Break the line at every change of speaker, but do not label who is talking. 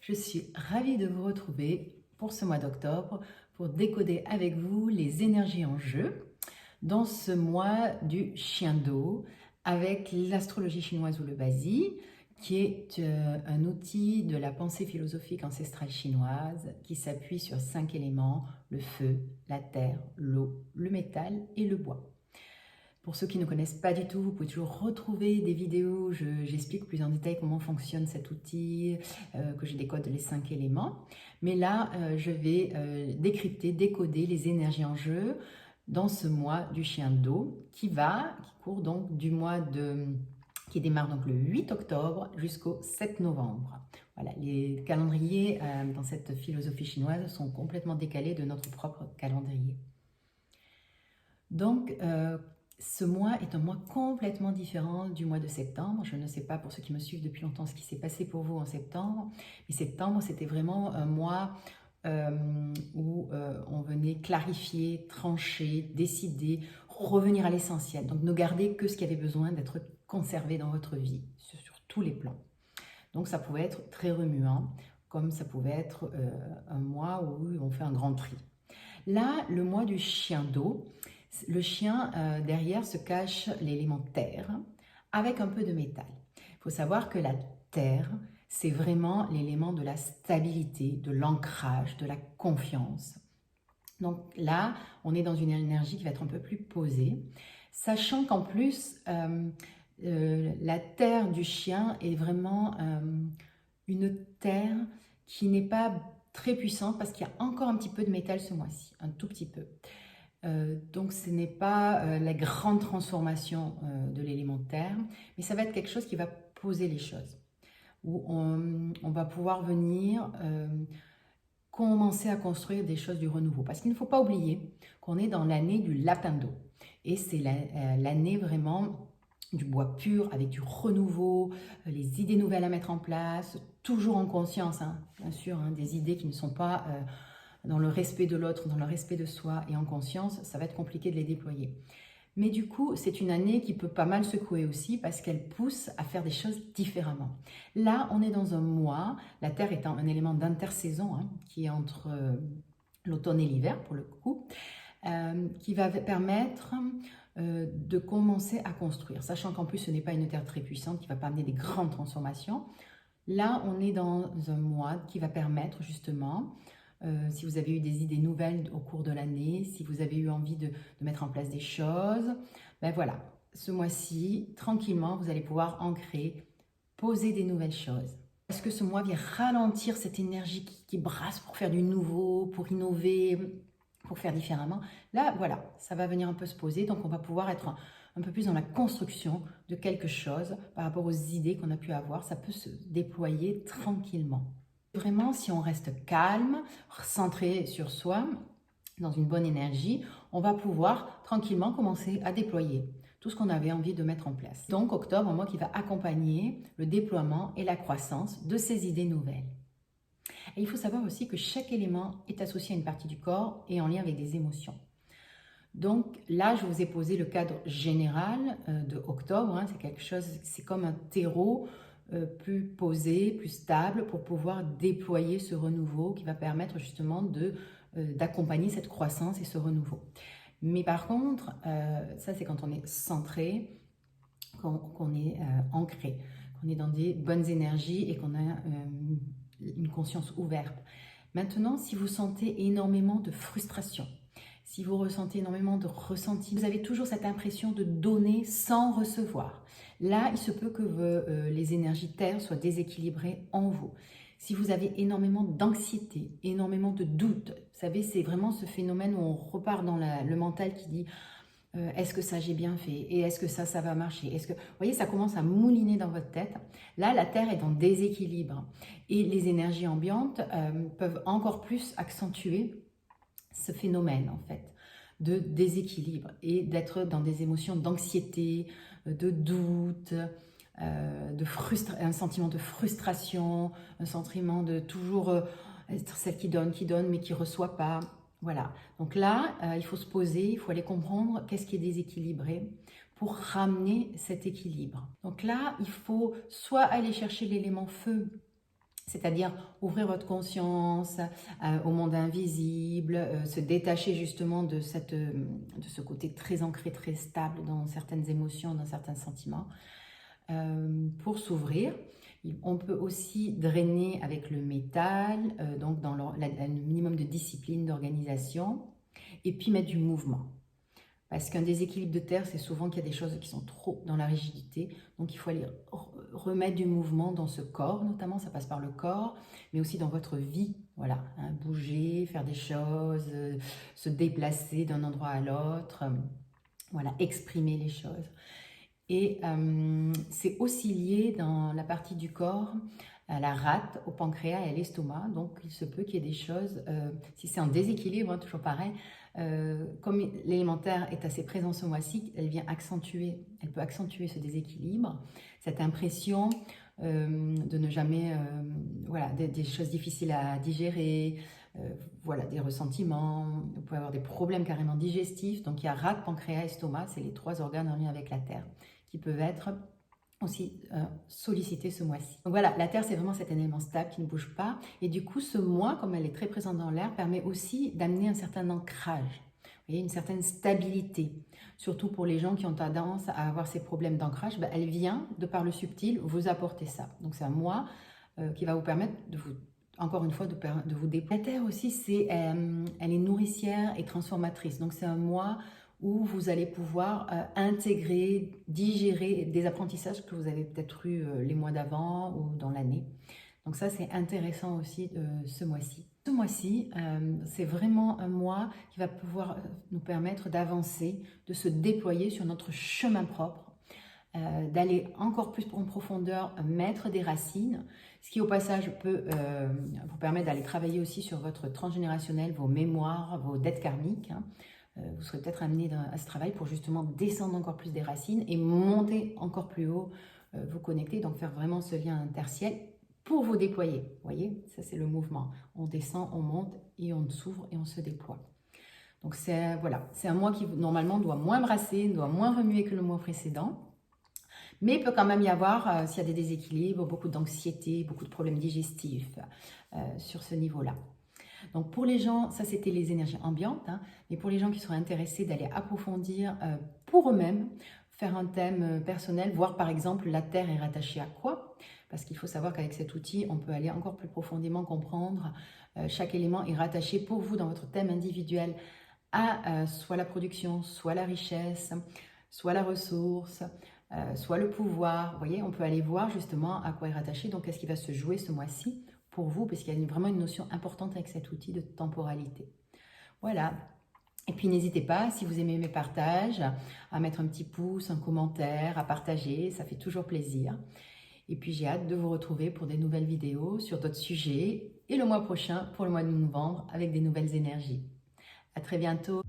Je suis ravie de vous retrouver pour ce mois d'octobre pour décoder avec vous les énergies en jeu dans ce mois du chien d'eau avec l'astrologie chinoise ou le Bazi, qui est un outil de la pensée philosophique ancestrale chinoise qui s'appuie sur 5 éléments: le feu, la terre, l'eau, le métal et le bois. Pour ceux qui ne connaissent pas du tout, vous pouvez toujours retrouver des vidéos où j'explique plus en détail comment fonctionne cet outil, que je décode les 5 éléments. Mais là, je vais décrypter, décoder les énergies en jeu dans ce mois du chien d'eau qui court donc qui démarre donc le 8 octobre jusqu'au 7 novembre. Voilà, les calendriers dans cette philosophie chinoise sont complètement décalés de notre propre calendrier. Donc, ce mois est un mois complètement différent du mois de septembre. Je ne sais pas pour ceux qui me suivent depuis longtemps ce qui s'est passé pour vous en septembre. Mais septembre, c'était vraiment un mois où on venait clarifier, trancher, décider, revenir à l'essentiel. Donc ne garder que ce qui avait besoin d'être conservé dans votre vie, sur tous les plans. Donc ça pouvait être très remuant, comme ça pouvait être un mois où on fait un grand tri. Là, le mois du chien d'eau, le chien, derrière se cache l'élément terre avec un peu de métal. Il faut savoir que la terre, c'est vraiment l'élément de la stabilité, de l'ancrage, de la confiance. Donc là, on est dans une énergie qui va être un peu plus posée, sachant qu'en plus, la terre du chien est vraiment une terre qui n'est pas très puissante parce qu'il y a encore un petit peu de métal ce mois-ci, un tout petit peu. Donc ce n'est pas la grande transformation de l'élémentaire, mais ça va être quelque chose qui va poser les choses, où on va pouvoir venir commencer à construire des choses du renouveau. Parce qu'il ne faut pas oublier qu'on est dans l'année du lapin d'eau, et c'est l'année vraiment du bois pur, avec du renouveau, les idées nouvelles à mettre en place, toujours en conscience, hein, bien sûr, hein, des idées qui ne sont pas dans le respect de l'autre, dans le respect de soi et en conscience, ça va être compliqué de les déployer. Mais du coup, c'est une année qui peut pas mal secouer aussi parce qu'elle pousse à faire des choses différemment. Là, on est dans un mois, la Terre étant un élément d'intersaison, hein, qui est entre l'automne et l'hiver pour le coup, qui va permettre de commencer à construire, sachant qu'en plus ce n'est pas une Terre très puissante qui ne va pas amener des grandes transformations. Là, on est dans un mois qui va permettre justement, si vous avez eu des idées nouvelles au cours de l'année, si vous avez eu envie de mettre en place des choses, ben voilà, ce mois-ci, tranquillement, vous allez pouvoir ancrer, poser des nouvelles choses. Est-ce que ce mois vient ralentir cette énergie qui brasse pour faire du nouveau, pour innover, pour faire différemment? Là, voilà, ça va venir un peu se poser, donc on va pouvoir être un peu plus dans la construction de quelque chose par rapport aux idées qu'on a pu avoir. Ça peut se déployer tranquillement. Vraiment, si on reste calme, centré sur soi, dans une bonne énergie, on va pouvoir tranquillement commencer à déployer tout ce qu'on avait envie de mettre en place. Donc octobre, un mois qui va accompagner le déploiement et la croissance de ces idées nouvelles. Et il faut savoir aussi que chaque élément est associé à une partie du corps et en lien avec des émotions. Donc là, je vous ai posé le cadre général de octobre, hein, c'est quelque chose, c'est comme un terreau plus posé, plus stable pour pouvoir déployer ce renouveau qui va permettre justement d'accompagner cette croissance et ce renouveau. Mais par contre, ça c'est quand on est centré, qu'on est ancré, qu'on est dans des bonnes énergies et qu'on a une conscience ouverte. Maintenant, si vous sentez énormément de frustration, si vous ressentez énormément de ressenti, vous avez toujours cette impression de donner sans recevoir. Là, il se peut que les énergies terre soient déséquilibrées en vous. Si vous avez énormément d'anxiété, énormément de doute, vous savez, c'est vraiment ce phénomène où on repart dans le mental qui dit est-ce que ça j'ai bien fait? Et est-ce que ça va marcher? Vous voyez, ça commence à mouliner dans votre tête. Là, la Terre est en déséquilibre et les énergies ambiantes peuvent encore plus accentuer ce phénomène en fait de déséquilibre et d'être dans des émotions d'anxiété, de doute, un sentiment de frustration, un sentiment de toujours être celle qui donne mais qui ne reçoit pas. Voilà, donc là, il faut se poser, il faut aller comprendre qu'est-ce qui est déséquilibré pour ramener cet équilibre. Donc là, il faut soit aller chercher l'élément feu C'est-à-dire ouvrir votre conscience au monde invisible, se détacher justement de ce côté très ancré, très stable dans certaines émotions, dans certains sentiments, pour s'ouvrir. On peut aussi drainer avec le métal, donc dans le minimum de discipline, d'organisation, et puis mettre du mouvement. Parce qu'un déséquilibre de terre, c'est souvent qu'il y a des choses qui sont trop dans la rigidité. Donc il faut aller remettre du mouvement dans ce corps, notamment, ça passe par le corps, mais aussi dans votre vie. Voilà, hein, bouger, faire des choses, se déplacer d'un endroit à l'autre, voilà, exprimer les choses. Et c'est aussi lié dans la partie du corps à la rate, au pancréas et à l'estomac. Donc il se peut qu'il y ait des choses, si c'est en déséquilibre, hein, toujours pareil, comme l'élémentaire est assez présent ce mois-ci, elle peut accentuer ce déséquilibre, cette impression de ne jamais, voilà, des choses difficiles à digérer, voilà, des ressentiments, vous pouvez avoir des problèmes carrément digestifs. Donc il y a rate, pancréas, estomac, c'est les 3 organes en lien avec la terre qui peuvent être aussi sollicités ce mois-ci. Donc voilà, la Terre, c'est vraiment cet élément stable qui ne bouge pas. Et du coup, ce mois, comme elle est très présente dans l'air, permet aussi d'amener un certain ancrage, vous voyez, une certaine stabilité. Surtout pour les gens qui ont tendance à avoir ces problèmes d'ancrage, ben, elle vient, de par le subtil, vous apporter ça. Donc c'est un mois qui va vous permettre de vous, encore une fois, de vous déployer. La Terre aussi, elle est nourricière et transformatrice. Donc c'est un mois où vous allez pouvoir intégrer, digérer des apprentissages que vous avez peut-être eu les mois d'avant ou dans l'année. Donc ça, c'est intéressant aussi ce mois-ci. Ce mois-ci, c'est vraiment un mois qui va pouvoir nous permettre d'avancer, de se déployer sur notre chemin propre, d'aller encore plus en profondeur, mettre des racines, ce qui au passage peut vous permettre d'aller travailler aussi sur votre transgénérationnel, vos mémoires, vos dettes karmiques, hein. Vous serez peut-être amené à ce travail pour justement descendre encore plus des racines et monter encore plus haut, vous connecter, donc faire vraiment ce lien interciel pour vous déployer. Vous voyez, ça c'est le mouvement. On descend, on monte et on s'ouvre et on se déploie. Donc c'est voilà, c'est un mois qui normalement doit moins brasser, doit moins remuer que le mois précédent. Mais il peut quand même y avoir, s'il y a des déséquilibres, beaucoup d'anxiété, beaucoup de problèmes digestifs sur ce niveau-là. Donc pour les gens, ça c'était les énergies ambiantes, hein, mais pour les gens qui sont intéressés d'aller approfondir pour eux-mêmes, faire un thème personnel, voir par exemple la Terre est rattachée à quoi, parce qu'il faut savoir qu'avec cet outil, on peut aller encore plus profondément comprendre chaque élément est rattaché pour vous dans votre thème individuel à soit la production, soit la richesse, soit la ressource, soit le pouvoir. Vous voyez, on peut aller voir justement à quoi est rattaché, donc qu'est-ce qui va se jouer ce mois-ci pour vous, parce qu'il y a vraiment une notion importante avec cet outil de temporalité. Voilà. Et puis n'hésitez pas, si vous aimez mes partages, à mettre un petit pouce, un commentaire, à partager, ça fait toujours plaisir. Et puis j'ai hâte de vous retrouver pour des nouvelles vidéos sur d'autres sujets et le mois prochain pour le mois de novembre avec des nouvelles énergies. À très bientôt.